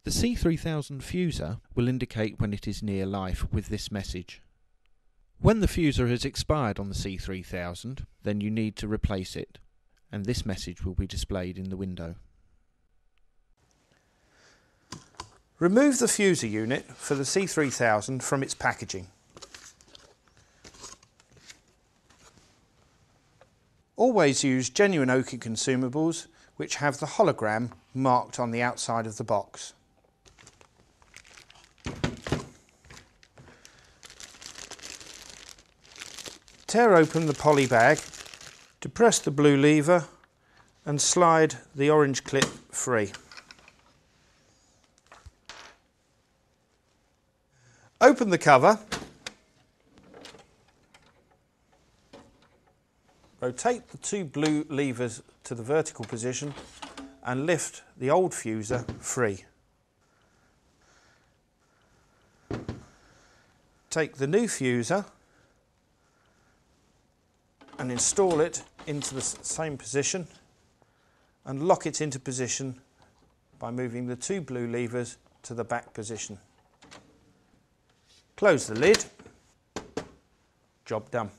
The C3300 Fuser will indicate when it is near life with this message. When the fuser has expired on the C3000, then you need to replace it, and this message will be displayed in the window. Remove the fuser unit for the C3000 from its packaging. Always use genuine Oki consumables which have the hologram marked on the outside of the box. Tear open the poly bag, depress the blue lever and slide the orange clip free. Open the cover, rotate the two blue levers to the vertical position and lift the old fuser free. Take the new fuser and install it into the same position and lock it into position by moving the two blue levers to the back position. Close the lid. Job done.